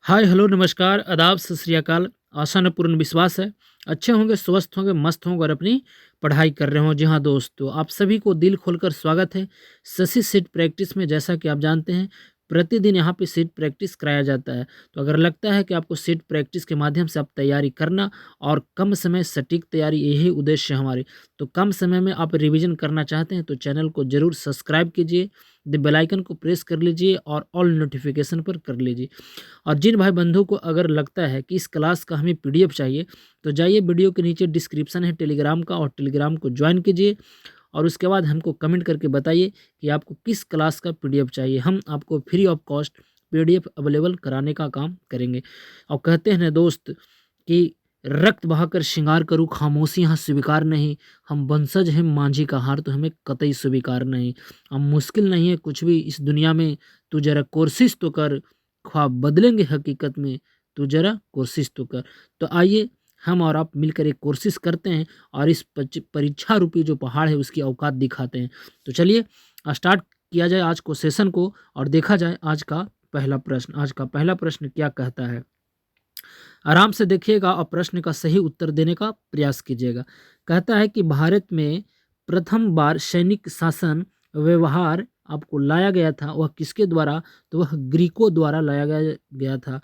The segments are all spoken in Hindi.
हाय हेलो नमस्कार आदाब सत श्री अकाल। आशा न पूर्ण विश्वास है अच्छे होंगे, स्वस्थ होंगे, मस्त होंगे और अपनी पढ़ाई कर रहे हों। जी हाँ दोस्तों, आप सभी को दिल खोलकर स्वागत है शशि सीट प्रैक्टिस में। जैसा कि आप जानते हैं प्रतिदिन यहाँ पे सीट प्रैक्टिस कराया जाता है। तो अगर लगता है कि आपको सीट प्रैक्टिस के माध्यम से आप तैयारी करना और कम समय सटीक तैयारी, यही उद्देश्य है हमारे, तो कम समय में आप रिवीजन करना चाहते हैं तो चैनल को जरूर सब्सक्राइब कीजिए, द बेल आइकन को प्रेस कर लीजिए और ऑल नोटिफिकेशन पर कर लीजिए। और जिन भाई बंधु को अगर लगता है कि इस क्लास का हमें पीडीएफ चाहिए तो जाइए वीडियो के नीचे डिस्क्रिप्शन है टेलीग्राम का, और टेलीग्राम को ज्वाइन कीजिए और उसके बाद हमको कमेंट करके बताइए कि आपको किस क्लास का पीडीएफ चाहिए। हम आपको free of cost PDF available कराने का काम करेंगे। और कहते हैं ना दोस्त कि रक्त बहाकर श्रृंगार करूँ खामोशी यहाँ स्वीकार नहीं, हम वंशज हैं मांझी का हार तो हमें कतई स्वीकार नहीं। अब मुश्किल नहीं है कुछ भी इस दुनिया में, तू जरा कोशिश तो कर, ख्वाब बदलेंगे हकीकत में, तू जरा कोशिश तो कर। तो आइए हम और आप मिलकर एक कोशिश करते हैं और इस परीक्षा रूपी जो पहाड़ है उसकी औकात दिखाते हैं। तो चलिए स्टार्ट किया जाए आज को सेशन को और देखा जाए आज का पहला प्रश्न। आज का पहला प्रश्न क्या कहता है, आराम से देखिएगा और प्रश्न का सही उत्तर देने का प्रयास कीजिएगा। कहता है कि भारत में प्रथम बार सैनिक शासन व्यवहार आपको लाया गया था, वह किसके द्वारा, तो वह ग्रीकों द्वारा लाया गया था।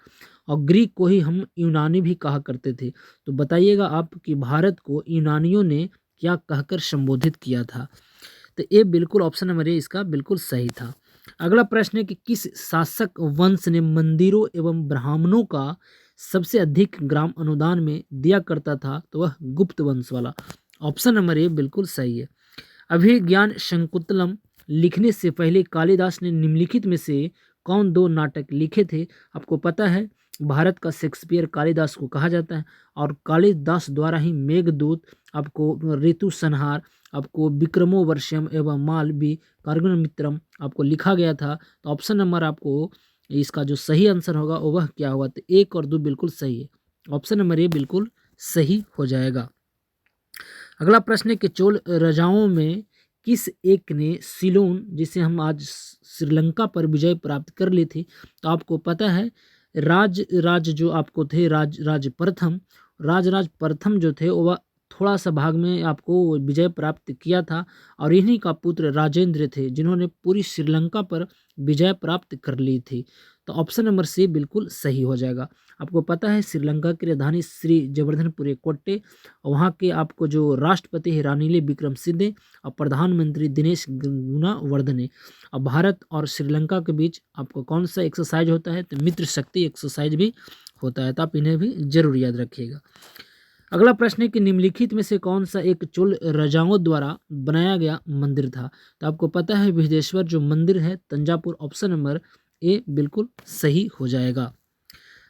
और ग्रीक को ही हम यूनानी भी कहा करते थे। तो बताइएगा आप कि भारत को यूनानियों ने क्या कहकर संबोधित किया था। तो ये बिल्कुल ऑप्शन नंबर ए इसका बिल्कुल सही था। अगला प्रश्न है कि किस शासक वंश ने मंदिरों एवं ब्राह्मणों का सबसे अधिक ग्राम अनुदान में दिया करता था, तो वह गुप्त वंश वाला। ऑप्शन नंबर ए बिल्कुल सही है। अभिज्ञान शकुंतलम लिखने से पहले कालिदास ने निम्नलिखित में से कौन दो नाटक लिखे थे। आपको पता है भारत का शेक्सपियर कालिदास को कहा जाता है और कालिदास द्वारा ही मेघदूत, आपको ऋतु संहार, आपको विक्रमोर्वशीयम एवं मालवी कार्गुनमित्रम आपको लिखा गया था। तो ऑप्शन नंबर आपको इसका जो सही आंसर होगा वह क्या होगा, तो एक और दो बिल्कुल सही है। ऑप्शन नंबर ए बिल्कुल सही हो जाएगा। अगला प्रश्न है कि चोल राजाओं में किस एक ने सिलोन, जिसे हम आज श्रीलंका पर विजय प्राप्त कर ली थी, तो आपको पता है राज जो आपको थे राज प्रथम जो थे वह थोड़ा सा भाग में आपको विजय प्राप्त किया था और इन्हीं का पुत्र राजेंद्र थे जिन्होंने पूरी श्रीलंका पर विजय प्राप्त कर ली थी। तो ऑप्शन नंबर सी बिल्कुल सही हो जाएगा। आपको पता है श्रीलंका की राजधानी श्री जवर्धनपुरे कोट्टे, वहाँ के आपको जो राष्ट्रपति है रानिले विक्रमसिंघे और प्रधानमंत्री दिनेश गुणवर्धने। अब भारत और श्रीलंका के बीच आपको कौन सा एक्सरसाइज होता है, तो मित्र शक्ति एक्सरसाइज भी होता है, तो आप इन्हें भी जरूर याद रखिएगा। अगला प्रश्न है कि निम्नलिखित में से कौन सा एक चोल राजाओं द्वारा बनाया गया मंदिर था। तो आपको पता है बृहदेश्वर जो मंदिर है तंजापुर। ऑप्शन नंबर ए बिल्कुल सही हो जाएगा।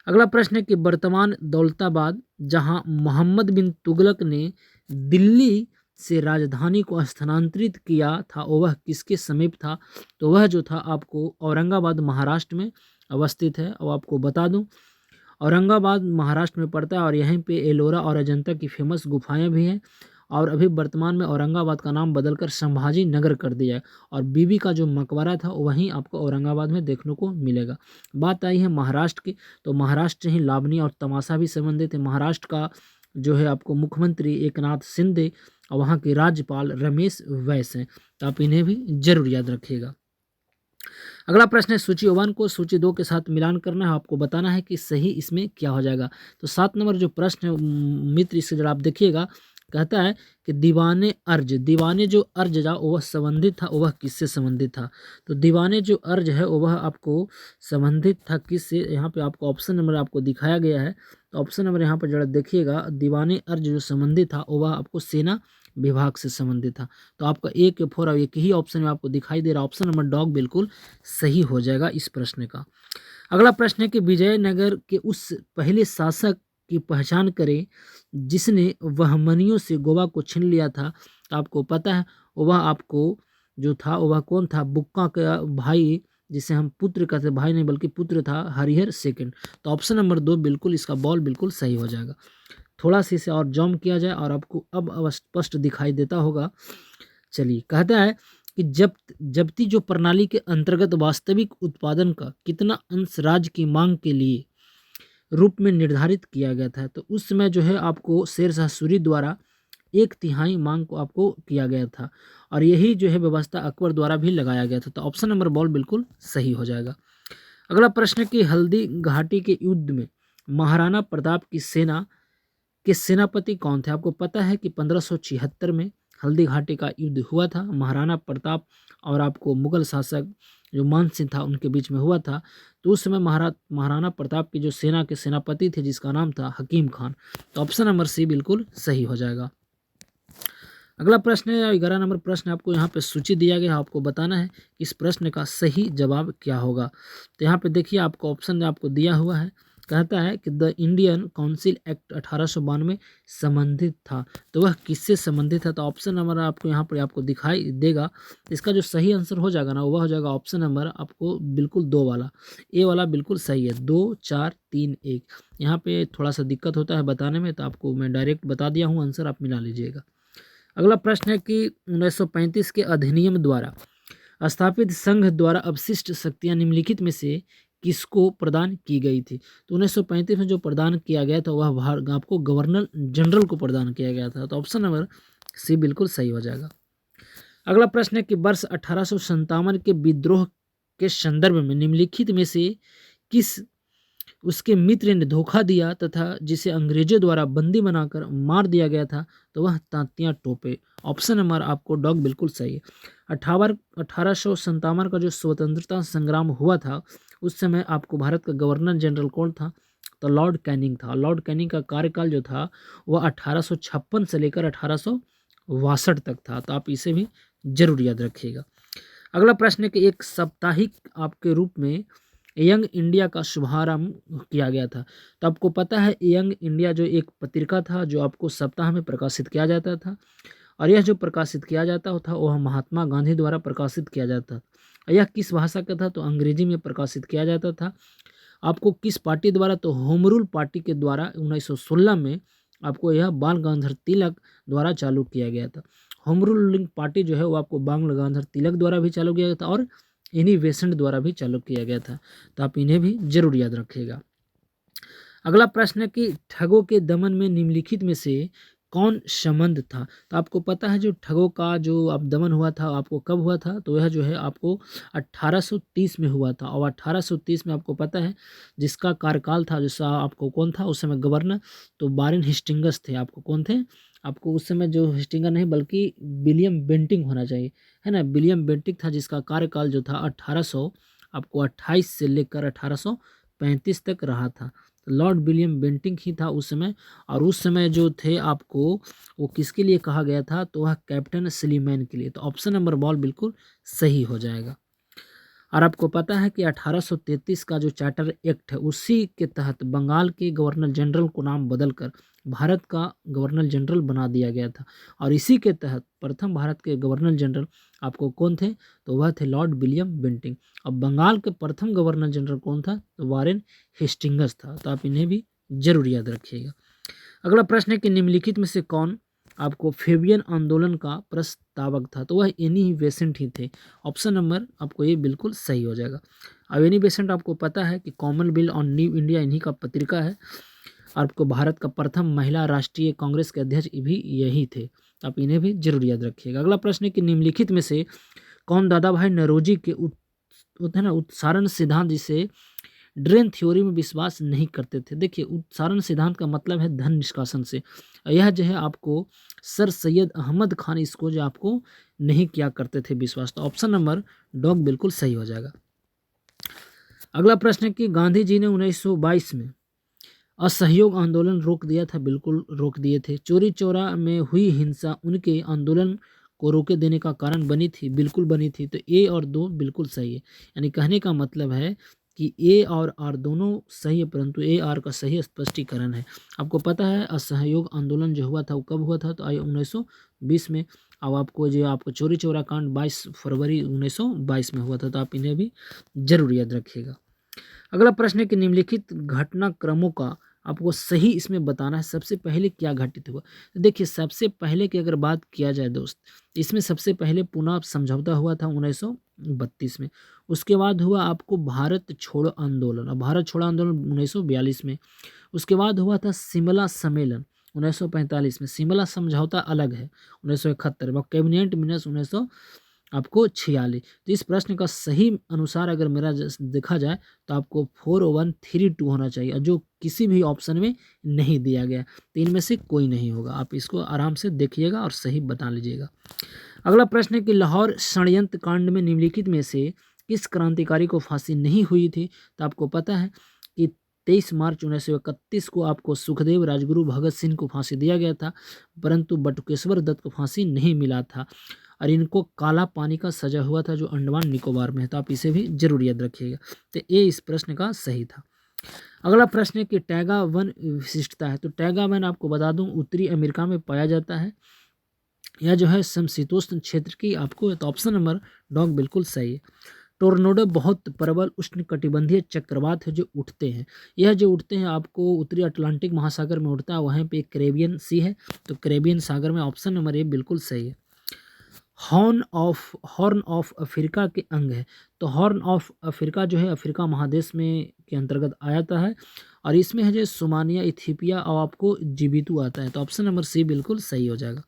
अगला प्रश्न है कि वर्तमान दौलताबाद जहां मोहम्मद बिन तुगलक ने दिल्ली से राजधानी को स्थानांतरित किया था वह किसके समीप था, तो वह जो था आपको औरंगाबाद महाराष्ट्र में अवस्थित है। और आपको बता दूं औरंगाबाद महाराष्ट्र में पड़ता है और यहीं पे एलोरा और अजंता की फेमस गुफाएं भी हैं। और अभी वर्तमान में औरंगाबाद का नाम बदलकर संभाजी नगर कर दिया है और बीबी का जो मकबरा था वहीं आपको औरंगाबाद में देखने को मिलेगा। बात आई है महाराष्ट्र की, तो महाराष्ट्र ही लावणी और तमाशा भी संबंधित है। महाराष्ट्र का जो है आपको मुख्यमंत्री एकनाथ शिंदे और वहाँ के राज्यपाल रमेश बैस हैं, तो आप इन्हें भी जरूर याद रखिएगा। अगला प्रश्न है सूची 1 को सूची 2 के साथ मिलान करना है, आपको बताना है कि सही इसमें क्या हो जाएगा। तो 7 नंबर जो प्रश्न है मित्र इससे जरा आप देखिएगा, कहता है कि दीवाने जो अर्ज था वह संबंधित था, वह किससे संबंधित था। तो दीवाने जो अर्ज है वह आपको संबंधित था किससे, यहाँ पे आपको ऑप्शन नंबर आपको दिखाया गया है। तो ऑप्शन नंबर यहाँ पर जरा देखिएगा, दीवाने अर्ज जो संबंधित था वह आपको सेना विभाग से संबंधित था। तो आपका एक के फोर और एक ही ऑप्शन में आपको दिखाई दे रहा ऑप्शन नंबर डॉग बिल्कुल सही हो जाएगा इस प्रश्न का। अगला प्रश्न है कि विजयनगर के उस पहले शासक की पहचान करें जिसने बहमनियों से गोवा को छीन लिया था। तो आपको पता है वह आपको जो था वह कौन था, बुक्का का भाई, जिसे हम पुत्र कहते, भाई नहीं बल्कि पुत्र था, हरिहर सेकंड। तो ऑप्शन नंबर 2 बिल्कुल इसका बॉल बिल्कुल सही हो जाएगा। थोड़ा सी इसे और जम किया जाए और आपको अब स्पष्ट दिखाई देता होगा। चलिए कहता है कि जब्ती जो प्रणाली के अंतर्गत वास्तविक उत्पादन का कितना अंश राज्य की मांग के लिए रूप में निर्धारित किया गया था। तो उस समय जो है आपको शेर शाह सूरी द्वारा 1/3 मांग को आपको किया गया था और यही जो है व्यवस्था अकबर द्वारा भी लगाया गया था। तो ऑप्शन नंबर बॉल बिल्कुल सही हो जाएगा। अगला प्रश्न है कि हल्दी घाटी के युद्ध में महाराणा प्रताप की सेना के सेनापति कौन थे? आपको पता है कि 1576 में हल्दी घाटी का युद्ध हुआ था। महाराणा प्रताप और आपको मुगल शासक जो मान सिंह था उनके बीच में हुआ था। तो उस समय महाराणा प्रताप की जो सेना के सेनापति थे जिसका नाम था हकीम खान। तो ऑप्शन नंबर सी बिल्कुल सही हो जाएगा। अगला प्रश्न है 11 नंबर प्रश्न, आपको यहाँ पे सूची दिया गया है, आपको बताना है कि इस प्रश्न का सही जवाब क्या होगा। तो यहाँ पे देखिए आपको ऑप्शन आपको दिया हुआ है, कहता है कि द इंडियन काउंसिल एक्ट 1892 संबंधित था। तो वह किससे संबंधित है? तो ऑप्शन नंबर आपको यहाँ पर आपको दिखाई देगा। इसका जो सही आंसर हो जाएगा ना वह हो जाएगा ऑप्शन नंबर आपको बिल्कुल 2 वाला, ए वाला बिल्कुल सही है। 2 4 3 1 यहाँ पे थोड़ा सा दिक्कत होता है बताने में, तो आपको मैं डायरेक्ट बता दिया हूँ, आंसर आप मिला लीजिएगा। अगला प्रश्न है कि 1935 के अधिनियम द्वारा स्थापित संघ द्वारा अवशिष्ट शक्तियां निम्नलिखित में से किसको प्रदान की गई थी? तो 1935 में जो प्रदान किया गया था वह आपको गवर्नर जनरल को प्रदान किया गया था। तो ऑप्शन नंबर सी बिल्कुल सही हो जाएगा। अगला प्रश्न है कि वर्ष 1857 के विद्रोह के संदर्भ में निम्नलिखित में से किस उसके मित्र ने धोखा दिया तथा जिसे अंग्रेजों द्वारा बंदी बनाकर मार दिया गया था? तो वह तांतिया टोपे। ऑप्शन नंबर आपको डॉग बिल्कुल सही है। 1857 का जो स्वतंत्रता संग्राम हुआ था उस समय आपको भारत का गवर्नर जनरल कौन था? तो लॉर्ड कैनिंग था। लॉर्ड कैनिंग का कार्यकाल जो था वह 1856 से लेकर 1862 तक था। तो आप इसे भी जरूर याद रखिएगा। अगला प्रश्न है कि एक साप्ताहिक आपके रूप में यंग इंडिया का शुभारंभ किया गया था। तो आपको पता है यंग इंडिया जो एक पत्रिका था जो आपको सप्ताह में प्रकाशित किया जाता था और यह जो प्रकाशित किया जाता था वह महात्मा गांधी द्वारा प्रकाशित किया जाता था। यह किस भाषा का था? तो अंग्रेजी में प्रकाशित किया जाता था। आपको किस पार्टी द्वारा? तो होम रूल पार्टी के द्वारा 1916 में आपको यह बाल गंगाधर तिलक द्वारा चालू किया गया था। होम रूलिंग पार्टी जो है वो आपको बाल गंगाधर तिलक द्वारा भी चालू किया गया था और इन्हीं बेसेंट द्वारा भी चालू किया गया था। तो आप इन्हें भी जरूर याद रखिएगा। अगला प्रश्न है कि ठगों के दमन में निम्नलिखित में से कौन संबंध था? तो आपको पता है जो ठगों का जो अब दमन हुआ था आपको कब हुआ था? तो यह जो है आपको 1830 में हुआ था और 1830 में आपको पता है जिसका कार्यकाल था जिसका आपको कौन था उस समय गवर्नर? तो वारेन हेस्टिंग्स थे। आपको कौन थे? आपको उस समय जो हेस्टिंगर नहीं बल्कि विलियम बेंटिंक होना चाहिए, है ना। विलियम बेंटिक था जिसका कार्यकाल जो था 1800 आपको 28 से लेकर 1835 तक रहा था। तो लॉर्ड विलियम बेंटिक ही था उस समय। और उस समय जो थे आपको वो किसके लिए कहा गया था? तो वह कैप्टन स्लीमैन के लिए। तो ऑप्शन नंबर बॉल बिल्कुल सही हो जाएगा। और आपको पता है कि 1833 का जो चार्टर एक्ट है उसी के तहत बंगाल के गवर्नर जनरल को नाम बदलकर भारत का गवर्नर जनरल बना दिया गया था और इसी के तहत प्रथम भारत के गवर्नर जनरल आपको कौन थे? तो वह थे लॉर्ड विलियम बेंटिक। अब बंगाल के प्रथम गवर्नर जनरल कौन था? तो वारेन हेस्टिंग्स था। तो आप इन्हें भी जरूर याद रखिएगा। अगला प्रश्न है कि निम्नलिखित में से कौन आपको फेबियन आंदोलन का प्रस्तावक था? तो वह एनी बेसेंट ही थे। ऑप्शन नंबर आपको ये बिल्कुल सही हो जाएगा। अब एनी बेसेंट आपको पता है कि कॉमनवेल्थ ऑन न्यू इंडिया इन्हीं का पत्रिका है। आपको भारत का प्रथम महिला राष्ट्रीय कांग्रेस के अध्यक्ष भी यही थे। आप इन्हें भी जरूर याद रखिएगा। अगला प्रश्न है कि निम्नलिखित में से कौन दादा भाई नौरोजी के उत्सारण सिद्धांत जिसे ड्रेन थ्योरी में विश्वास नहीं करते थे? देखिए उत्सारण सिद्धांत का मतलब है धन निष्कासन से। यह जो है आपको सर सैयद अहमद खान इसको जो आपको नहीं किया करते थे विश्वास। तो ऑप्शन नंबर डॉग बिल्कुल सही हो जाएगा। अगला प्रश्न है कि गांधी जी ने 1922 में असहयोग आंदोलन रोक दिया था? बिल्कुल रोक दिए थे। चोरी चौरा में हुई हिंसा उनके आंदोलन को रोके देने का कारण बनी थी? बिल्कुल बनी थी। तो ए और 2 बिल्कुल सही है। यानी कहने का मतलब है कि ए और आर दोनों सही है परंतु ए आर का सही स्पष्टीकरण है। आपको पता है असहयोग आंदोलन जो हुआ था वो कब हुआ था? तो 1920 में। अब आपको जो आपको चोरी चौरा कांड 22 फरवरी 1922 में हुआ था। तो आप इन्हें भी जरूर याद रखिएगा। अगला प्रश्न है कि निम्नलिखित घटनाक्रमों का आपको सही इसमें बताना है। सबसे पहले क्या घटित हुआ? तो देखिए सबसे पहले की अगर बात किया जाए दोस्त इसमें सबसे पहले पुनः समझौता हुआ था 1932 में। उसके बाद हुआ आपको भारत छोड़ो आंदोलन, और भारत छोड़ो आंदोलन 1942 में। उसके बाद हुआ था शिमला सम्मेलन 1945 में। शिमला समझौता अलग है 1971 में। कैबिनेट मिनस 1900 आपको 46। तो इस प्रश्न का सही अनुसार अगर मेरा देखा जाए तो आपको 4132 होना चाहिए, और जो किसी भी ऑप्शन में नहीं दिया गया, तो इनमें से कोई नहीं होगा। आप इसको आराम से देखिएगा और सही बता लीजिएगा। अगला प्रश्न है कि लाहौर षड्यंत्र कांड में निम्नलिखित में से किस क्रांतिकारी को फांसी नहीं हुई थी? तो आपको पता है कि 23 मार्च 1931 को आपको सुखदेव, राजगुरु, भगत सिंह को फांसी दिया गया था, परंतु बटुकेश्वर दत्त को फांसी नहीं मिला था, और इनको काला पानी का सजा हुआ था जो अंडमान निकोबार में है। तो आप इसे भी जरूर याद रखिएगा। तो ये इस प्रश्न का सही था। अगला प्रश्न है कि टैगा वन विशिष्टता है। तो टैगा वन आपको बता दूं उत्तरी अमेरिका में पाया जाता है। यह जो है समशीतोष्ण क्षेत्र की आपको, तो ऑप्शन नंबर डॉग बिल्कुल सही है। टोर्नेडो बहुत प्रबल उष्णकटिबंधीय चक्रवात है जो उठते हैं। यह जो उठते हैं आपको उत्तरी अटलांटिक महासागर में उठता है, वहाँ पे कैरेबियन सी है, तो कैरेबियन सागर में। ऑप्शन नंबर ए बिल्कुल सही है। हॉर्न ऑफ अफ्रीका के अंग है। तो हॉर्न ऑफ अफ्रीका जो है अफ्रीका महादेश में के अंतर्गत आता है, और इसमें है जो सोमालिया, इथियोपिया और आपको जिबूती आता है। तो ऑप्शन नंबर सी बिल्कुल सही हो जाएगा।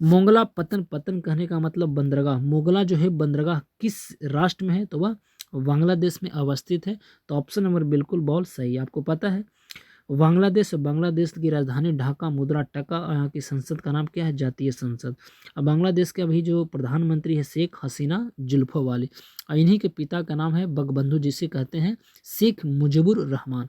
मोंगला पतन, पतन कहने का मतलब बंदरगाह। मोगला जो है बंदरगाह किस राष्ट्र में है? तो वह बांग्लादेश में अवस्थित है। तो ऑप्शन नंबर बिल्कुल बॉल सही है। आपको पता है बांग्लादेश की राजधानी ढाका, मुद्रा टका, और यहाँ की संसद का नाम क्या है? जातीय संसद। और बांग्लादेश के अभी जो प्रधानमंत्री है शेख हसीना जुल्फो वाली, और इन्हीं के पिता का नाम है बंगबंधु, जिसे कहते हैं शेख मुजीबुर रहमान।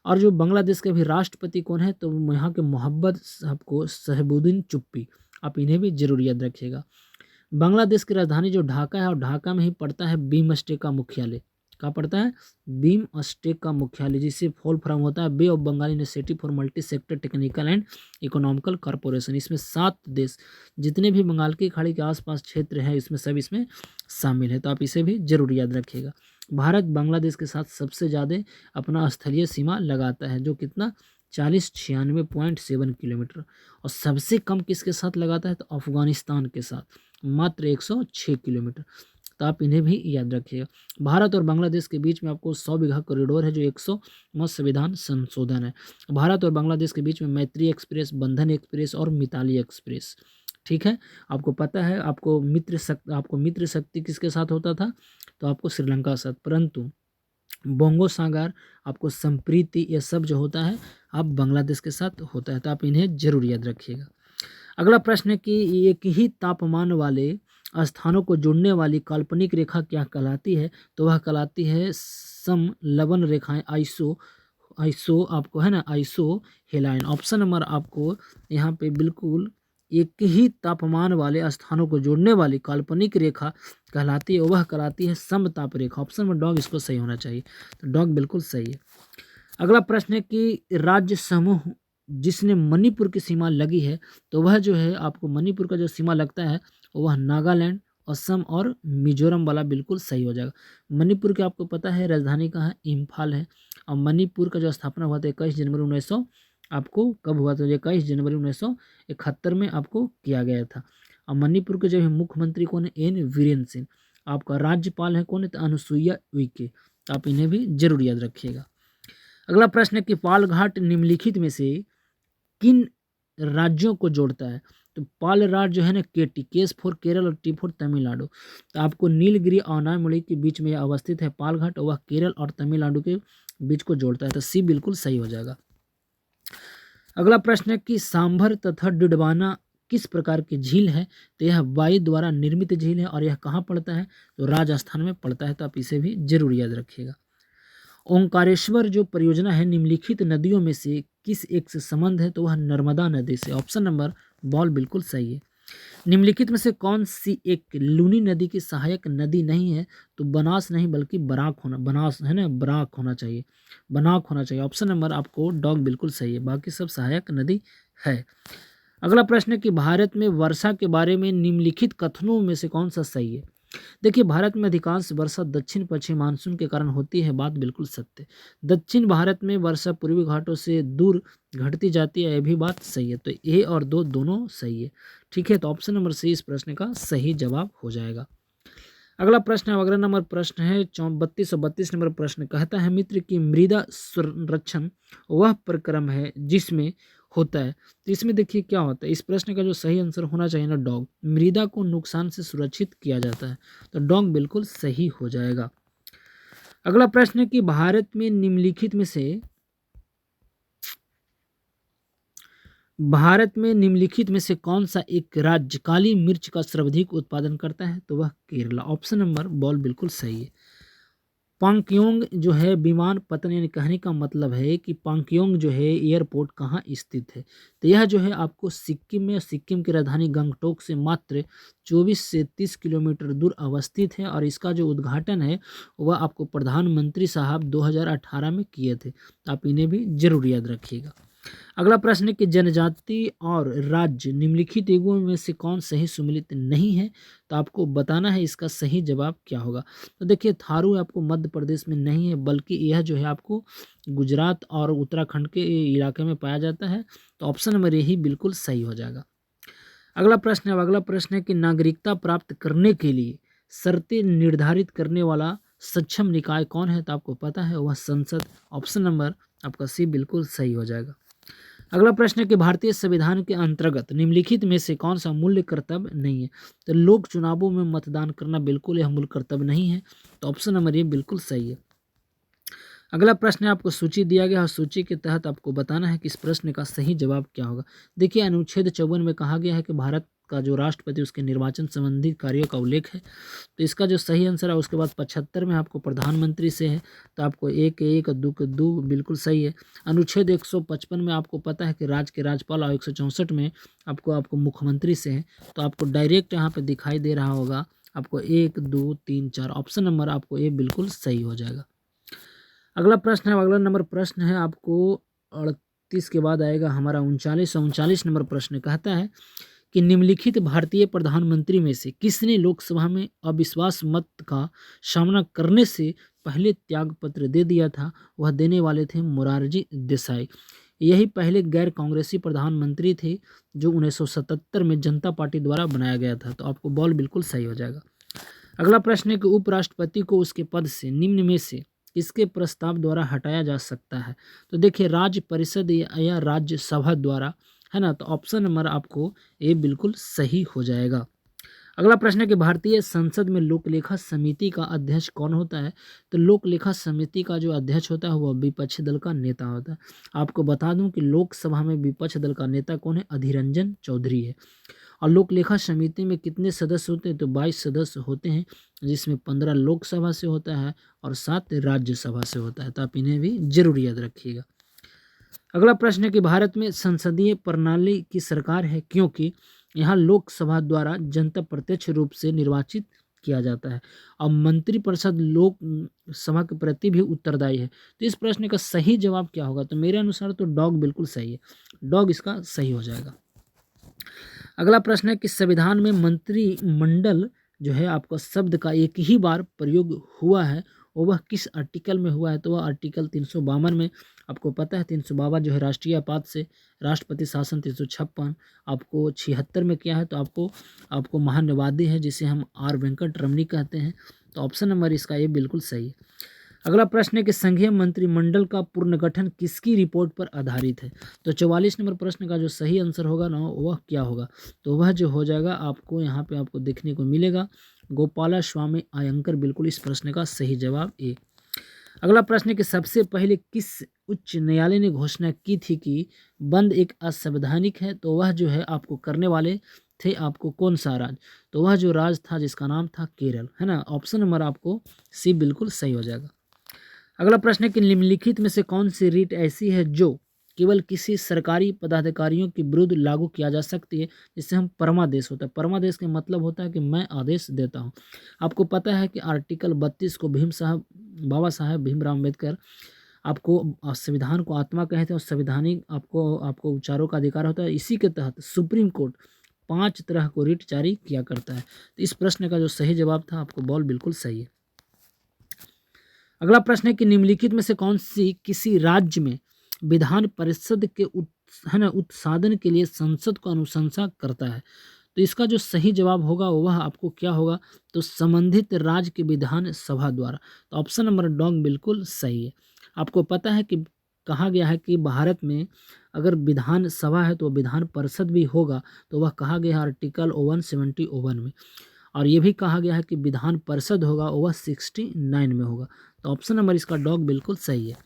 और जो बांग्लादेश के अभी राष्ट्रपति कौन है? तो यहाँ के मोहम्मद आपको शहबुद्दीन चुप्पी। आप इन्हें भी जरूर याद रखिएगा। बांग्लादेश की राजधानी जो ढाका है, और ढाका में ही पड़ता है बीम स्टेक का मुख्यालय। कहाँ पड़ता है? बीम स्टेक का मुख्यालय, जिससे फॉल फ्रॉम होता है bay of Bengal initiative for multi sector technical and economical corporation. इसमें 7 देश, जितने भी बंगाल की खाड़ी के आसपास क्षेत्र है, इसमें सब इसमें शामिल है। तो आप इसे भी जरूर याद रखिएगा। भारत बांग्लादेश के साथ सबसे ज़्यादा अपना स्थलीय सीमा लगाता है, जो कितना 4096.7 किलोमीटर, और सबसे कम किसके साथ लगाता है? तो अफगानिस्तान के साथ, मात्र 106 किलोमीटर। तो आप इन्हें भी याद रखिएगा। भारत और बांग्लादेश के बीच में आपको 100 बीघा कॉरिडोर है, जो 100वां संविधान संशोधन है। भारत और बांग्लादेश के बीच में मैत्री एक्सप्रेस, बंधन एक्सप्रेस और मिताली एक्सप्रेस, ठीक है। आपको पता है आपको मित्र शक्ति किसके साथ होता था? तो आपको श्रीलंका के साथ, परंतु बोंगो सागर, आपको संप्रीति, ये सब जो होता है आप बांग्लादेश के साथ होता है। तो आप इन्हें जरूर याद रखिएगा। अगला प्रश्न है कि एक ही तापमान वाले स्थानों को जोड़ने वाली काल्पनिक रेखा क्या कहलाती है? तो वह कहलाती है समलवन रेखाएं, आइसो आपको है ना, आइसो हेलाइन। ऑप्शन नंबर आपको यहाँ पे बिल्कुल एक ही तापमान वाले स्थानों को जोड़ने वाली काल्पनिक रेखा कहलाती है, वह कहलाती है समताप रेखा। ऑप्शन नंबर डॉग इसको सही होना चाहिए। तो डॉग बिल्कुल सही है। अगला प्रश्न है कि राज्य समूह जिसने मणिपुर की सीमा लगी है, तो वह जो है आपको मणिपुर का जो सीमा लगता है वह नागालैंड, असम और मिजोरम वाला बिल्कुल सही हो जाएगा। मणिपुर के आपको पता है राजधानी कहाँ है? इम्फाल है। और मणिपुर का जो स्थापना हुआ था 21 जनवरी 1900 आपको कब हुआ था? 21 जनवरी 1971 में आपको किया गया था। और मणिपुर के जो है मुख्यमंत्री कौन है? एन वीरेंद्र सिंह। आपका राज्यपाल है कौन है? तो अनुसुईया उइके। तो आप इन्हें भी जरूर याद रखिएगा। अगला प्रश्न है कि पालघाट निम्नलिखित में से किन राज्यों को जोड़ता है? तो पाल राज्य जो है ना, केस फॉर केरल और टी फॉर तमिलनाडु। तो आपको नीलगिरी और अनायमुली के बीच में अवस्थित है पालघाट, और वह केरल और तमिलनाडु के बीच को जोड़ता है। तो सी बिल्कुल सही हो जाएगा। अगला प्रश्न है कि सांभर तथा डिडवाना किस प्रकार की झील है? तो यह वायु द्वारा निर्मित झील है, और यह कहाँ पड़ता है? तो राजस्थान में पड़ता है। तो आप इसे भी जरूर याद रखिएगा। ओंकारेश्वर जो परियोजना है निम्नलिखित नदियों में से किस एक से संबंध है? तो वह नर्मदा नदी से। ऑप्शन नंबर बॉल बिल्कुल सही है। निम्नलिखित में से कौन सी एक लूनी नदी की सहायक नदी नहीं है? तो बनास नहीं बल्कि बराक होना, बनास है ना, बराक होना चाहिए, बनाक होना चाहिए। ऑप्शन नंबर आपको डॉग बिल्कुल सही है, बाकी सब सहायक नदी है। अगला प्रश्न है कि भारत में वर्षा के बारे में निम्नलिखित कथनों में से कौन सा सही है? देखिए भारत में अधिकांश वर्षा दक्षिण पश्चिम मानसून के कारण होती है, बात बिल्कुल सत्य। दक्षिण भारत में वर्षा पूर्वी घाटों से दूर घटती जाती है, यह भी बात सही है। तो ए और दोनों सही है, ठीक है। तो ऑप्शन नंबर सी इस प्रश्न का सही जवाब हो जाएगा। अगला प्रश्न है, अगला नंबर प्रश्न है 32 नंबर प्रश्न कहता है मित्र कि मृदा संरक्षण वह प्रक्रम है जिसमें होता है। तो इसमें देखिए क्या होता है, इस प्रश्न का जो सही आंसर होना चाहिए ना डॉग, मृदा को नुकसान से सुरक्षित किया जाता है, तो डॉग बिल्कुल सही हो जाएगा। अगला प्रश्न है कि भारत में निम्नलिखित में से कौन सा एक राज्य काली मिर्च का सर्वाधिक उत्पादन करता है, तो वह केरला। ऑप्शन नंबर बॉल बिल्कुल सही है। पांगयोंग जो है विमान पतन, यानी कहने का मतलब है कि पांगयोंग जो है एयरपोर्ट कहाँ स्थित है, तो यह जो है आपको सिक्किम में, सिक्किम की राजधानी गंगटोक से मात्र 24 से 30 किलोमीटर दूर अवस्थित है, और इसका जो उद्घाटन है वह आपको प्रधानमंत्री साहब 2018 में किए थे, तो आप इन्हें भी जरूर याद रखिएगा। अगला प्रश्न है कि जनजाति और राज्य निम्नलिखित युगों में से कौन सही सुमेलित नहीं है, तो आपको बताना है इसका सही जवाब क्या होगा। तो देखिए थारू आपको मध्य प्रदेश में नहीं है, बल्कि यह जो है आपको गुजरात और उत्तराखंड के इलाके में पाया जाता है, तो ऑप्शन नंबर यही बिल्कुल सही हो जाएगा। अगला प्रश्न है कि नागरिकता प्राप्त करने के लिए शर्तें निर्धारित करने वाला सक्षम निकाय कौन है, तो आपको पता है वह संसद। ऑप्शन नंबर आपका सी बिल्कुल सही हो जाएगा। अगला प्रश्न है कि भारतीय संविधान के अंतर्गत निम्नलिखित में से कौन सा मूल्य कर्तव्य नहीं है, तो लोक चुनावों में मतदान करना बिल्कुल यह मूल्य कर्तव्य नहीं है, तो ऑप्शन नंबर ये बिल्कुल सही है। अगला प्रश्न है आपको सूची दिया गया है, सूची के तहत आपको बताना है कि इस प्रश्न का सही जवाब क्या होगा। देखिए अनुच्छेद 54 में कहा गया है कि भारत का जो राष्ट्रपति उसके निर्वाचन संबंधी कार्यों का उल्लेख है, तो इसका जो सही आंसर है उसके बाद 75 में आपको प्रधानमंत्री से है, तो आपको एक के एक दो के दो बिल्कुल सही है। अनुच्छेद 155 में आपको पता है कि राज्य के राज्यपाल, और 164 में आपको मुख्यमंत्री से है, तो आपको डायरेक्ट यहाँ पे दिखाई दे रहा होगा आपको 1 2 3 4, ऑप्शन नंबर आपको ये बिल्कुल सही हो जाएगा। अगला नंबर प्रश्न है आपको 38 के बाद आएगा हमारा 39 नंबर प्रश्न कहता है कि निम्नलिखित भारतीय प्रधानमंत्री में से किसने लोकसभा में अविश्वास मत का सामना करने से पहले त्याग पत्र दे दिया था, वह देने वाले थे मोरारजी देसाई। यही पहले गैर कांग्रेसी प्रधानमंत्री थे जो 1977 में जनता पार्टी द्वारा बनाया गया था, तो आपको बॉल बिल्कुल सही हो जाएगा। अगला प्रश्न है कि उपराष्ट्रपति को उसके पद से निम्न में से किसके प्रस्ताव द्वारा हटाया जा सकता है, तो देखिए राज्य परिषद या राज्यसभा द्वारा, है ना, तो ऑप्शन नंबर आपको ये बिल्कुल सही हो जाएगा। अगला प्रश्न है कि भारतीय संसद में लोकलेखा समिति का अध्यक्ष कौन होता है, तो लोकलेखा समिति का जो अध्यक्ष होता है वह विपक्षी दल का नेता होता है। आपको बता दूं कि लोकसभा में विपक्ष दल का नेता कौन है, अधीर रंजन चौधरी है। और लोकलेखा समिति में कितने सदस्य होते हैं, तो 22 सदस्य होते हैं, जिसमें 15 लोकसभा से होता है और 7 राज्यसभा से होता है, तो आप इन्हें भी जरूर याद रखिएगा। अगला प्रश्न है कि भारत में संसदीय प्रणाली की सरकार है क्योंकि यहाँ लोकसभा द्वारा जनता प्रत्यक्ष रूप से निर्वाचित किया जाता है और मंत्रिपरिषद लोक सभा के प्रति भी उत्तरदायी है। तो इस प्रश्न का सही जवाब क्या होगा, तो मेरे अनुसार तो डॉग बिल्कुल सही है, डॉग इसका सही हो जाएगा। अगला प्रश्न है कि संविधान में मंत्रिमंडल जो है आपका शब्द का एक ही बार प्रयोग हुआ है, और वह किस आर्टिकल में हुआ है, तो वह आर्टिकल 352 में। आपको पता है 352 जो है राष्ट्रीय आपात से राष्ट्रपति शासन 356 आपको 76 में किया है, तो आपको महान्यवादी है जिसे हम आर वेंकट रमनी कहते हैं, तो ऑप्शन नंबर इसका ये बिल्कुल सही है। अगला प्रश्न है कि संघीय मंत्रिमंडल का पुनर्गठन किसकी रिपोर्ट पर आधारित है, तो 44 नंबर प्रश्न का जो सही आंसर होगा ना वह क्या होगा, तो वह जो हो जाएगा आपको यहाँ पे आपको देखने को मिलेगा गोपाला स्वामी अयंकर, बिल्कुल इस प्रश्न का सही जवाब ए। अगला प्रश्न है कि सबसे पहले किस उच्च न्यायालय ने घोषणा की थी कि बंद एक असंवैधानिक है, तो वह जो है आपको करने वाले थे आपको कौन सा राज्य, तो वह जो राज्य था जिसका नाम था केरल, है ना, ऑप्शन नंबर आपको सी बिल्कुल सही हो जाएगा। अगला प्रश्न है कि निम्नलिखित में से कौन सी रीट ऐसी है जो केवल किसी सरकारी पदाधिकारियों के विरुद्ध लागू किया जा सकती है, जिससे हम परमादेश होता है। परमादेश का मतलब होता है कि मैं आदेश देता हूँ। आपको पता है कि आर्टिकल 32 को बाबा साहेब भीमराव अम्बेडकर आपको संविधान को आत्मा कहते हैं और संविधानिक आपको उपचारों का अधिकार होता है। इसी के तहत सुप्रीम कोर्ट 5 तरह को रीट जारी किया करता है। तो इस प्रश्न का जो सही जवाब था आपको बॉल बिल्कुल सही है। अगला प्रश्न है कि निम्नलिखित में से कौन सी किसी राज्य में विधान परिषद के उत्साधन के लिए संसद को अनुशंसा करता है, तो इसका जो सही जवाब होगा वह आपको क्या होगा, तो संबंधित राज्य के विधान सभा द्वारा। तो ऑप्शन नंबर डॉग बिल्कुल सही है। आपको पता है कि कहा गया है कि भारत में अगर विधान सभा है तो विधान परिषद भी होगा, तो वह कहा गया है आर्टिकल 171 में। और ये भी कहा गया है कि विधान परिषद होगा वह 69 में होगा। तो ऑप्शन नंबर इसका डॉग बिल्कुल सही है।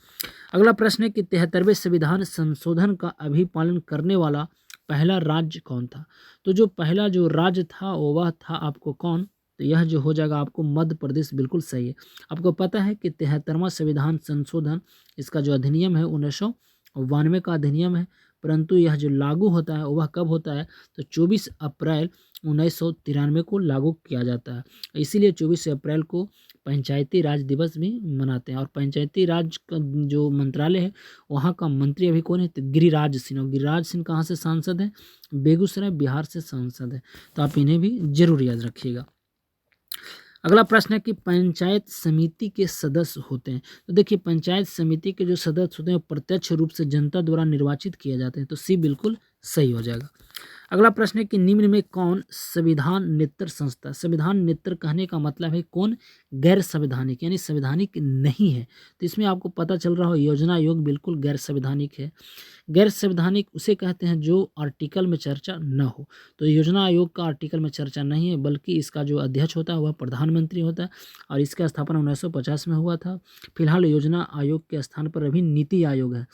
अगला प्रश्न है कि 73वें संविधान संशोधन का अभिपालन करने वाला पहला राज्य कौन था। तो जो पहला जो राज्य था वह था आपको कौन, तो यह जो हो जाएगा आपको मध्य प्रदेश, बिल्कुल सही है। आपको पता है कि 73वां संविधान संशोधन, इसका जो अधिनियम है 1992 का अधिनियम है, परंतु यह जो लागू होता है वह कब होता है, तो 24 अप्रैल 1993 को लागू किया जाता है। इसीलिए 24 अप्रैल को पंचायती राज दिवस भी मनाते हैं। और पंचायती राज का जो मंत्रालय है वहाँ का मंत्री अभी कौन है, तो गिरिराज सिंह। और गिरिराज सिंह कहाँ से सांसद हैं, बेगूसराय बिहार से सांसद है। तो आप इन्हें भी जरूर याद रखिएगा। अगला प्रश्न है कि पंचायत समिति के सदस्य होते हैं। तो देखिए पंचायत समिति के जो सदस्य होते हैं वो प्रत्यक्ष रूप से जनता द्वारा निर्वाचित किए जाते हैं। तो सी बिल्कुल सही हो जाएगा। अगला प्रश्न है कि निम्न में कौन संविधान नेत्र संस्था। संविधान नेत्र कहने का मतलब है कौन, गैर संवैधानिक, यानी संवैधानिक नहीं है। तो इसमें आपको पता चल रहा हो योजना आयोग बिल्कुल गैर संवैधानिक है। गैर संवैधानिक उसे कहते हैं जो आर्टिकल में चर्चा न हो। तो योजना आयोग का आर्टिकल में चर्चा नहीं है, बल्कि इसका जो अध्यक्ष होता है वह प्रधानमंत्री होता है। और इसका स्थापना 1950 में हुआ था। फिलहाल योजना आयोग के स्थान पर अभी नीति आयोग है।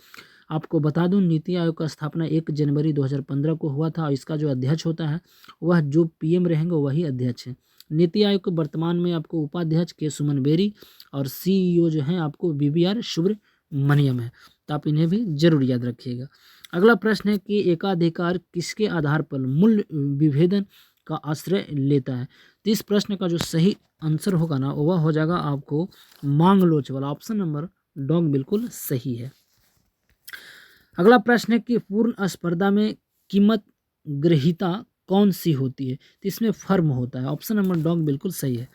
आपको बता दूं नीति आयोग का स्थापना 1 जनवरी 2015 को हुआ था। और इसका जो अध्यक्ष होता है वह जो पीएम रहेंगे वही अध्यक्ष है। नीति आयोग के वर्तमान में आपको उपाध्यक्ष के सुमन बेरी और सीईओ जो हैं आपको बीवीआर सुब्रमण्यम है। तो आप इन्हें भी जरूर याद रखिएगा। अगला प्रश्न है कि एकाधिकार किसके आधार पर मूल्य विभेदन का आश्रय लेता है। तो इस प्रश्न का जो सही आंसर होगा ना वह हो जाएगा आपको मांग लोच वाला। ऑप्शन नंबर डॉग बिल्कुल सही है। अगला प्रश्न है कि पूर्ण स्पर्धा में कीमत ग्रहीता कौन सी होती है। तो इसमें फर्म होता है। ऑप्शन नंबर डॉग बिल्कुल सही है।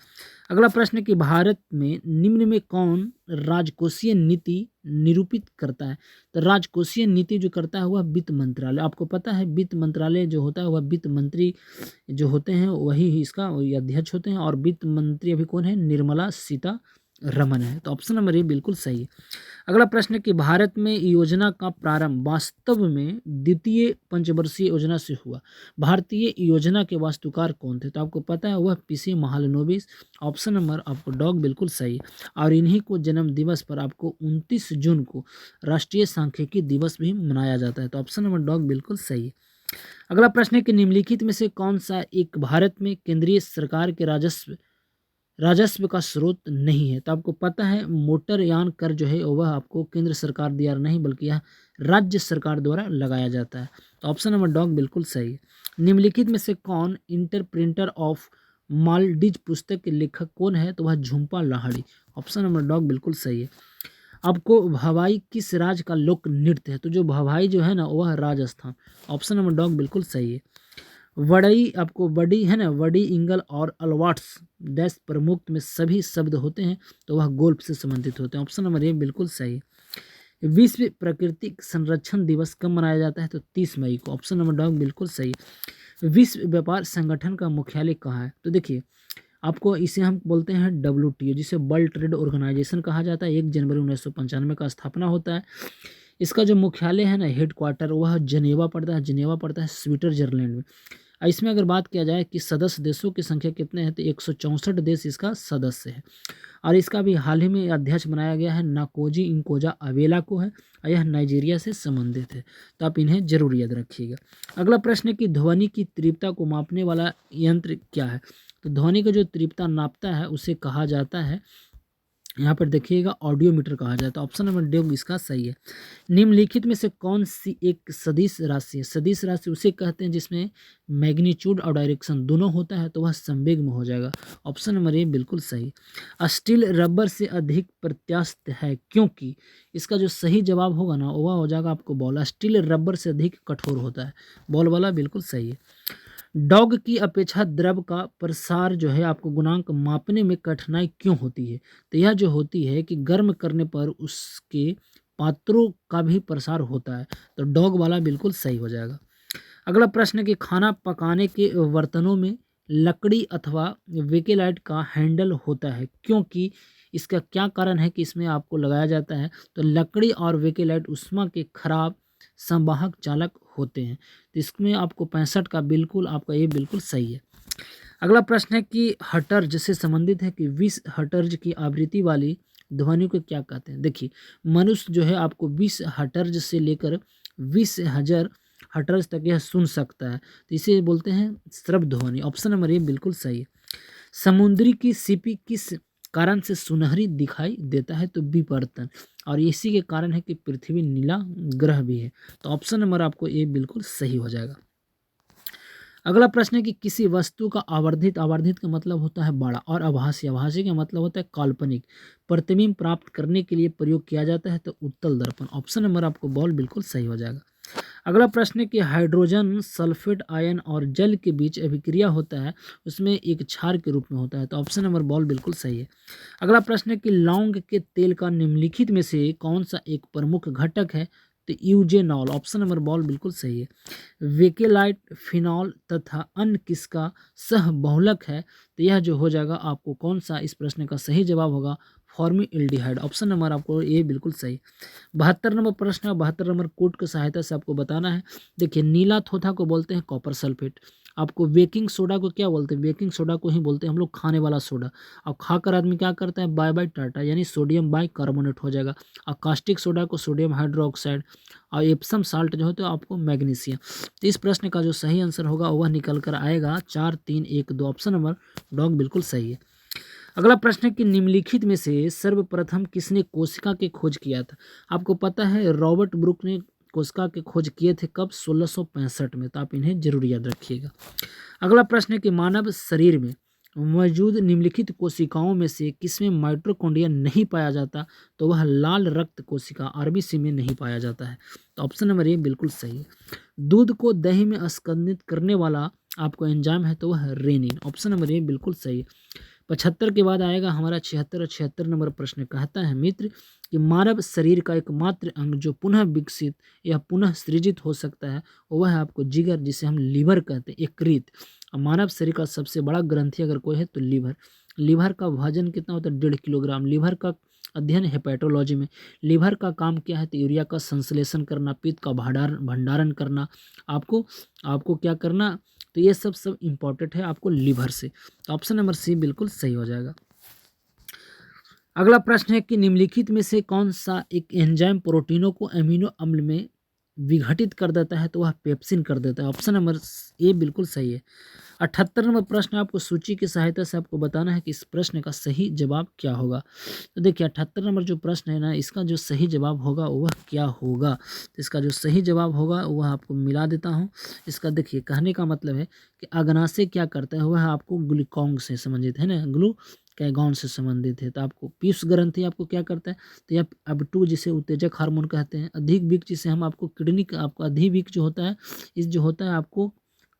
अगला प्रश्न है कि भारत में निम्न में कौन राजकोषीय नीति निरूपित करता है। तो राजकोषीय नीति जो करता है वह वित्त मंत्रालय। आपको पता है वित्त मंत्रालय जो होता है वह वित्त मंत्री जो होते हैं वही इसका अध्यक्ष होते हैं। और वित्त मंत्री अभी कौन है, निर्मला सीतारमण है। तो ऑप्शन नंबर ए बिल्कुल सही है। अगला प्रश्न है कि भारत में योजना का प्रारंभ वास्तव में द्वितीय पंचवर्षीय योजना से हुआ। भारतीय योजना के वास्तुकार कौन थे। तो आपको पता है वह पीसी महालनोबिस। ऑप्शन नंबर आपको डॉग बिल्कुल सही है। और इन्हीं को जन्म दिवस पर आपको 29 जून को राष्ट्रीय सांख्यिकी दिवस भी मनाया जाता है। तो ऑप्शन नंबर डॉग बिल्कुल सही है। अगला प्रश्न है कि निम्नलिखित में से कौन सा एक भारत में केंद्रीय सरकार के राजस्व का स्रोत नहीं है। तो आपको पता है मोटरयान कर जो है वह आपको केंद्र सरकार द्वारा नहीं बल्कि यह राज्य सरकार द्वारा लगाया जाता है। तो ऑप्शन नंबर डॉग बिल्कुल सही है। निम्नलिखित में से कौन इंटरप्रेटर ऑफ मालडीज पुस्तक के लेखक कौन है। तो वह Jhumpa Lahiri. Option number dog बिल्कुल सही है। आपको भवाई किस राज्य का लोक नृत्य है। तो जो भवाई जो है ना वह राजस्थान। ऑप्शन नंबर डॉग बिल्कुल सही है। वड़ई आपको वडी है ना, वडी इंगल और अलवाट्स डैश प्रमुख में सभी शब्द होते हैं तो वह गोल्फ से संबंधित होते हैं। ऑप्शन नंबर ए बिल्कुल सही है। विश्व प्राकृतिक संरक्षण दिवस कब मनाया जाता है। तो 30 मई को। ऑप्शन नंबर डॉग बिल्कुल सही है। विश्व व्यापार संगठन का मुख्यालय कहाँ है। तो देखिए आपको इसे हम बोलते हैं WTO, जिसे वर्ल्ड ट्रेड ऑर्गेनाइजेशन कहा जाता है। 1 जनवरी 1995 का स्थापना होता है। इसका जो मुख्यालय है ना, हेड क्वार्टर, वह जनेवा पड़ता है स्विट्जरलैंड में। इसमें अगर बात किया जाए कि सदस्य देशों की संख्या कितने हैं, तो 164 देश इसका सदस्य है। और इसका भी हाल ही में अध्यक्ष बनाया गया है नाकोजी इंकोजा अवेला को है। और यह नाइजीरिया से संबंधित है। तो आप इन्हें जरूर याद रखिएगा। अगला प्रश्न है कि ध्वनि की तीव्रता को मापने वाला यंत्र क्या है। तो ध्वनि का जो तीव्रता नापता है उसे कहा जाता है, यहाँ पर देखिएगा ऑडियोमीटर कहा जाता है। ऑप्शन नंबर डी इसका सही है। निम्नलिखित में से कौन सी एक सदिश राशि है। सदिश राशि उसे कहते हैं जिसमें मैग्नीट्यूड और डायरेक्शन दोनों होता है तो वह संवेग में हो जाएगा। ऑप्शन नंबर ए बिल्कुल सही। स्टील रबर से अधिक प्रत्यास्थ है क्योंकि, इसका जो सही जवाब होगा ना वह हो जाएगा आपको बॉल। स्टील रबर से अधिक कठोर होता है। बॉल वाला बिल्कुल सही है। डॉग की अपेक्षा द्रव का प्रसार जो है आपको गुणांक मापने में कठिनाई क्यों होती है। तो यह जो होती है कि गर्म करने पर उसके पात्रों का भी प्रसार होता है। तो डॉग वाला बिल्कुल सही हो जाएगा। अगला प्रश्न है कि खाना पकाने के बर्तनों में लकड़ी अथवा बेकेलाइट का हैंडल होता है, क्योंकि इसका क्या कारण है कि इसमें आपको लगाया जाता है? तो लकड़ी और बेकेलाइट उष्मा के खराब संवाहक चालक होते हैं। तो इसमें आपको 65 का बिल्कुल आपका ये बिल्कुल सही है। अगला प्रश्न है कि हर्ट्ज से संबंधित है कि 20 हर्ट्ज की आवृत्ति वाली ध्वनि को क्या कहते हैं? देखिए, मनुष्य जो है आपको 20 हर्ट्ज से लेकर 20,000 हर्ट्ज तक यह सुन सकता है, तो इसे बोलते हैं श्रव्य ध्वनि। ऑप्शन नंबर ए बिल्कुल सही है। समुद्री की सीपी किस कारण से सुनहरी दिखाई देता है? तो विवर्तन, और इसी के कारण है कि पृथ्वी नीला ग्रह भी है। तो ऑप्शन नंबर आपको ए बिल्कुल सही हो जाएगा। अगला प्रश्न है कि किसी वस्तु का आवर्धित, आवर्धित का मतलब होता है बड़ा, और आभासी, आभासी का मतलब होता है काल्पनिक, प्रतिबिंब प्राप्त करने के लिए प्रयोग किया जाता है, तो उत्तल दर्पण। ऑप्शन नंबर आपको बॉल बिल्कुल सही हो जाएगा। अगला प्रश्न है कि हाइड्रोजन सल्फेट आयन और जल के बीच अभिक्रिया होता है, उसमें एक क्षार के रूप में होता है, तो ऑप्शन नंबर बॉल बिल्कुल सही है। अगला प्रश्न है कि लौंग के तेल का निम्नलिखित में से कौन सा एक प्रमुख घटक है? तो यूजेनॉल। ऑप्शन नंबर बॉल बिल्कुल सही है। वेकेलाइट, फिनॉल तथा अन्य किसका सह बहुलक है? तो यह जो हो जाएगा आपको कौन सा, इस प्रश्न का सही जवाब होगा फॉर्मिल्डिहाइड। ऑप्शन नंबर आपको ये बिल्कुल सही। 72 नंबर प्रश्न है, 72 नंबर कोड की सहायता से आपको बताना है। देखिए, नीला थोथा को बोलते हैं कॉपर सल्फेट। आपको बेकिंग सोडा को क्या बोलते हैं? बेकिंग सोडा को ही बोलते हैं हम लोग खाने वाला सोडा। अब खाकर आदमी क्या करता है? बाय बाय टाटा, यानी सोडियम बाई कार्बोनेट हो जाएगा। और कास्टिक सोडा को सोडियम हाइड्रोक्साइड, और एप्सम साल्ट जो है तो आपको मैग्नीशियम। तो इस प्रश्न का जो सही आंसर होगा वह निकल कर आएगा 4, 3, 1, 2। ऑप्शन नंबर डॉग बिल्कुल सही है। अगला प्रश्न है कि निम्नलिखित में से सर्वप्रथम किसने कोशिका की खोज किया था? आपको पता है रॉबर्ट ब्रुक ने कोशिका की खोज किए थे कब? 1665 में। तो आप इन्हें जरूर याद रखिएगा। अगला प्रश्न है कि मानव शरीर में मौजूद निम्नलिखित कोशिकाओं में से किसमें माइटोकॉन्ड्रिया नहीं पाया जाता? तो वह लाल रक्त कोशिका आरबीसी में नहीं पाया जाता है। तो ऑप्शन नंबर ए बिल्कुल सही है। दूध को दही में अस्कंदित करने वाला आपको एंजाइम है, तो वह रेनिन। ऑप्शन नंबर ए बिल्कुल सही है। 75 के बाद आएगा हमारा 76, और 76 नंबर प्रश्न कहता है मित्र कि मानव शरीर का एकमात्र अंग जो पुनः विकसित या पुनः सृजित हो सकता है वह है आपको जिगर, जिसे हम लीवर कहते हैं, यकृत। और मानव शरीर का सबसे बड़ा ग्रंथि अगर कोई है तो लीवर। लीवर का वजन कितना होता है? 1.5 किलोग्राम। लीवर का अध्ययन हेपेटोलॉजी में। लीवर का काम क्या है? तो यूरिया का संश्लेषण करना, पित्त का भंडारण करना, आपको आपको क्या करना, तो ये सब इंपॉर्टेंट है आपको लीवर से। तो ऑप्शन नंबर सी बिल्कुल सही हो जाएगा। अगला प्रश्न है कि निम्नलिखित में से कौन सा एक एंजाइम प्रोटीनों को अमीनो अम्ल में विघटित कर देता है? तो वह पेप्सिन कर देता है। ऑप्शन नंबर ए बिल्कुल सही है। 78 नंबर प्रश्न आपको सूची की सहायता से आपको बताना है कि इस प्रश्न का सही जवाब क्या होगा। तो देखिए, 78 नंबर जो प्रश्न है ना, इसका जो सही जवाब होगा वह क्या होगा? तो इसका जो सही जवाब होगा वह आपको मिला देता हूँ। इसका देखिए, कहने का मतलब है कि अग्नाशय क्या करता है? वह आपको ग्लूकान से संबंधित है ना, ग्लूकागॉन से संबंधित है। तो आपको पीयूष ग्रंथि आपको क्या करता है? तो यह अब2 जिसे उत्तेजक हार्मोन कहते हैं। अधिक विक जिसे हम आपको किडनी का आपका अधिविक जो होता है, इस जो होता है आपको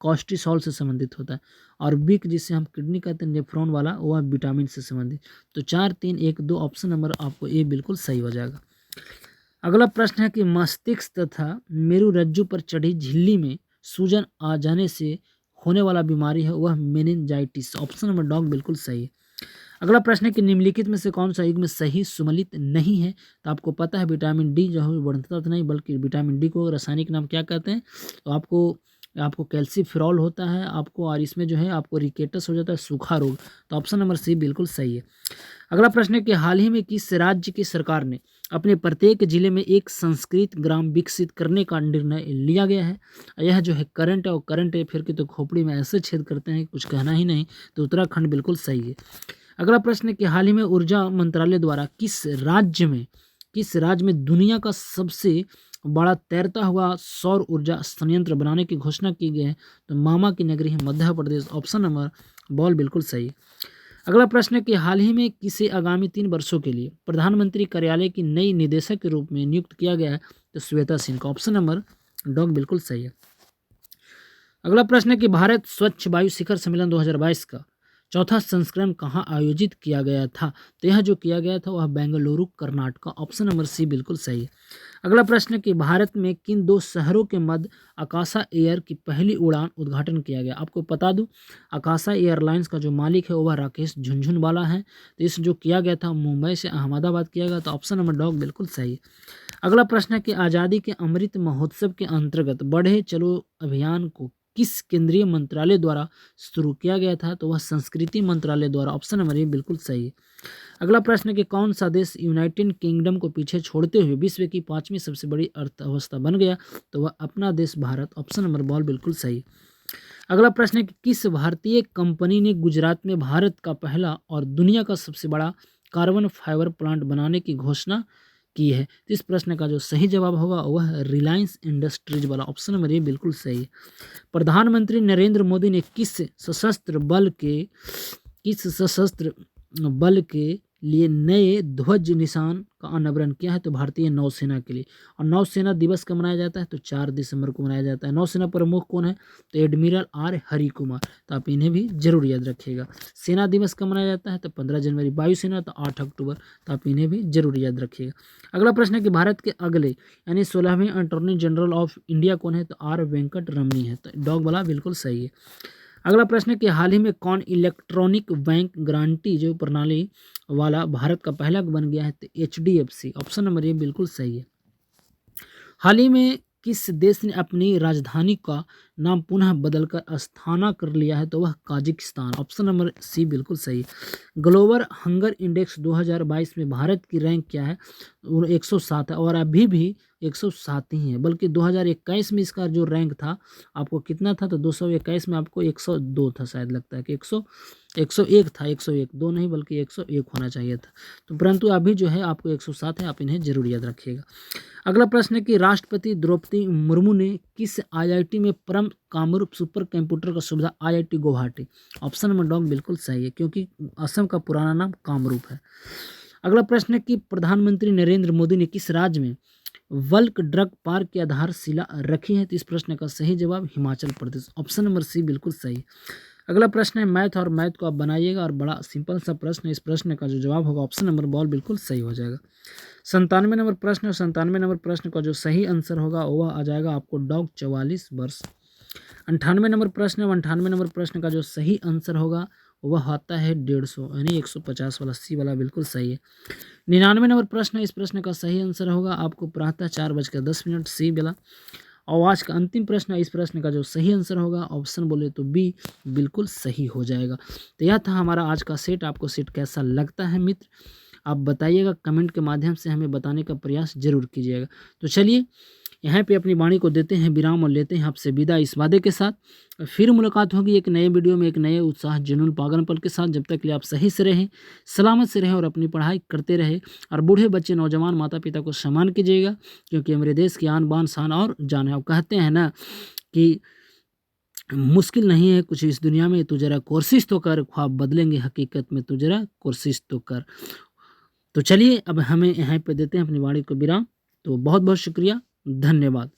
कॉर्टिसोल से संबंधित होता है। और विक जिसे हम किडनी कहते हैं नेफ्रॉन वाला, वह विटामिन से संबंधित। तो 4, 3, 1, 2 ऑप्शन नंबर आपको ए बिल्कुल सही हो जाएगा। अगला प्रश्न है कि मस्तिष्क तथा मेरुरज्जु पर चढ़ी झिल्ली में सूजन आ जाने से होने वाला बीमारी है वह मेनिंजाइटिस। ऑप्शन नंबर डॉग बिल्कुल सही है। अगला प्रश्न है कि निम्नलिखित में से कौन सा युग्म सही सुमेलित नहीं है? तो आपको पता है विटामिन डी जो है वर्णतः तो नहीं, बल्कि विटामिन डी को रासायनिक नाम क्या कहते हैं? तो आपको कैल्सीफेरॉल होता है आपको, और इसमें जो है आपको रिकेटस हो जाता है, सूखा रोग। तो ऑप्शन नंबर सी बिल्कुल सही है। अगला प्रश्न है कि हाल ही में किस राज्य की सरकार ने अपने प्रत्येक जिले में एक संस्कृत ग्राम विकसित करने का निर्णय लिया गया है? यह जो है करंट है, और करंट अफेयर की तो खोपड़ी में ऐसे छेद करते हैं कुछ कहना ही नहीं। तो उत्तराखंड बिल्कुल सही है। अगला प्रश्न है कि हाल ही में ऊर्जा मंत्रालय द्वारा किस राज्य में दुनिया का सबसे बड़ा तैरता हुआ सौर ऊर्जा संयंत्र बनाने की घोषणा की गई है? तो मामा की नगरी है Madhya Pradesh. Option number ball बिल्कुल सही। अगला प्रश्न है कि हाल ही में किसे आगामी 3 वर्षों के लिए प्रधानमंत्री कार्यालय की नई निदेशक के रूप में नियुक्त किया गया है? तो श्वेता सिंह का। ऑप्शन नंबर डॉग बिल्कुल सही है। अगला प्रश्न है कि भारत स्वच्छ वायु शिखर सम्मेलन 2022 का चौथा संस्करण कहाँ आयोजित किया गया था? तो यह जो किया गया था वह Bengaluru Karnataka. Option number C बिल्कुल सही है। अगला प्रश्न कि भारत में किन 2 शहरों के मध्य आकाशा एयर की पहली उड़ान उद्घाटन किया गया? आपको बता दूं, आकाशा एयरलाइंस का जो मालिक है वह राकेश झुनझुनवाला है। तो इस जो किया गया था मुंबई से अहमदाबाद किया गया। तो ऑप्शन नंबर डॉग बिल्कुल सही है। अगला प्रश्न है कि आज़ादी के अमृत महोत्सव के अंतर्गत बढ़े चलो अभियान को किस केंद्रीय मंत्रालय द्वारा शुरू किया गया था? तो वह संस्कृति मंत्रालय द्वारा। ऑप्शन नंबर ए बिल्कुल सही है। अगला प्रश्न है कि कौन सा देश यूनाइटेड किंगडम को पीछे छोड़ते हुए विश्व की 5वीं सबसे बड़ी अर्थव्यवस्था बन गया? तो वह अपना देश भारत। ऑप्शन नंबर बॉल बिल्कुल सही। अगला प्रश्न है कि किस भारतीय कंपनी ने गुजरात में भारत का पहला और दुनिया का सबसे बड़ा कार्बन फाइबर प्लांट बनाने की घोषणा की है? तो इस प्रश्न का जो सही जवाब होगा वह रिलायंस इंडस्ट्रीज वाला। ऑप्शन नंबर ए बिल्कुल सही है। प्रधानमंत्री नरेंद्र मोदी ने किस सशस्त्र बल के लिए नए ध्वज निशान का अनावरण किया है? तो भारतीय नौसेना के लिए। और नौसेना दिवस कब मनाया जाता है? तो 4 दिसंबर को मनाया जाता है। नौसेना प्रमुख कौन है? तो एडमिरल आर हरि कुमार। तो आप इन्हें भी जरूर याद रखिएगा। सेना दिवस कब मनाया जाता है? तो 15 जनवरी। वायुसेना तो 8 अक्टूबर। तो आप इन्हें भी जरूर याद रखिएगा। अगला प्रश्न है कि भारत के अगले यानी 16वें अटॉर्नी जनरल ऑफ इंडिया कौन है? तो आर वेंकट रमनी है। तो डॉग वाला बिल्कुल सही है। अगला प्रश्न है कि हाल ही में कौन इलेक्ट्रॉनिक बैंक गारंटी जो प्रणाली वाला भारत का पहला बन गया है? तो HDFC। ऑप्शन नंबर ए बिल्कुल सही है। हाल ही में किस देश ने अपनी राजधानी का नाम पुनः बदलकर अस्थाना कर लिया है? तो वह काजिकिस्तान। ऑप्शन नंबर सी बिल्कुल सही है। ग्लोबल हंगर इंडेक्स 2022 में भारत की रैंक क्या है? 107 है और अभी भी 107 ही है, बल्कि 2021 में इसका जो रैंक था आपको कितना था? तो 221 में आपको 102 था, शायद लगता है कि 101 था। 101 2 नहीं बल्कि 101 होना चाहिए था। तो परंतु अभी जो है आपको 107 है। आप इन्हें जरूर याद रखिएगा। अगला प्रश्न है कि राष्ट्रपति द्रौपदी मुर्मू ने किस IIT में परम कामरूप सुपर कंप्यूटर का सुविधा? IIT Guwahati. Option number dog बिल्कुल सही है, क्योंकि असम का पुराना नाम कामरूप है। अगला प्रश्न है कि प्रधानमंत्री नरेंद्र मोदी ने किस राज्य में वल्क ड्रग पार्क की आधारशिला रखी है? तो इस प्रश्न का सही जवाब Himachal Pradesh. Option number C बिल्कुल सही। अगला प्रश्न है मैथ, और मैथ को आप बनाइएगा और बड़ा सिंपल सा प्रश्न है। इस प्रश्न का जो जवाब होगा ऑप्शन नंबर बॉल बिल्कुल सही हो जाएगा। 97 नंबर प्रश्न, और 97 नंबर प्रश्न का जो सही आंसर होगा वह आ जाएगा आपको डॉग 44 वर्ष। 98 नंबर प्रश्न, 98 नंबर प्रश्न का जो सही आंसर होगा वह आता है 150 यानी 150 वाला। सी वाला बिल्कुल सही है। 99 नंबर प्रश्न, इस प्रश्न का सही आंसर होगा आपको प्रातः 4:10 सी वाला। और आज का अंतिम प्रश्न, इस प्रश्न का जो सही आंसर होगा ऑप्शन बोले तो बी बिल्कुल सही हो जाएगा। तो यह था हमारा आज का सेट। आपको सेट कैसा लगता है मित्र, आप बताइएगा, कमेंट के माध्यम से हमें बताने का प्रयास जरूर कीजिएगा। तो चलिए यहाँ पे अपनी वाणी को देते हैं विराम और लेते हैं आपसे विदा इस वादे के साथ। फिर मुलाकात होगी एक नए वीडियो में एक नए उत्साह जुनून पागलपन के साथ। जब तक के लिए आप सही से रहें, सलामत से रहें और अपनी पढ़ाई करते रहें। और बूढ़े बच्चे नौजवान माता पिता को सम्मान कीजिएगा, क्योंकि हमारे देश की आन बान शान और जान है। आप कहते हैं ना कि मुश्किल नहीं है कुछ इस दुनिया में, तू जरा कोशिश तो कर, ख्वाब बदलेंगे हकीकत में, तू जरा कोशिश तो कर। तो चलिए अब हमें यहाँ पे देते हैं अपनी वाणी को विराम। तो बहुत बहुत शुक्रिया, धन्यवाद।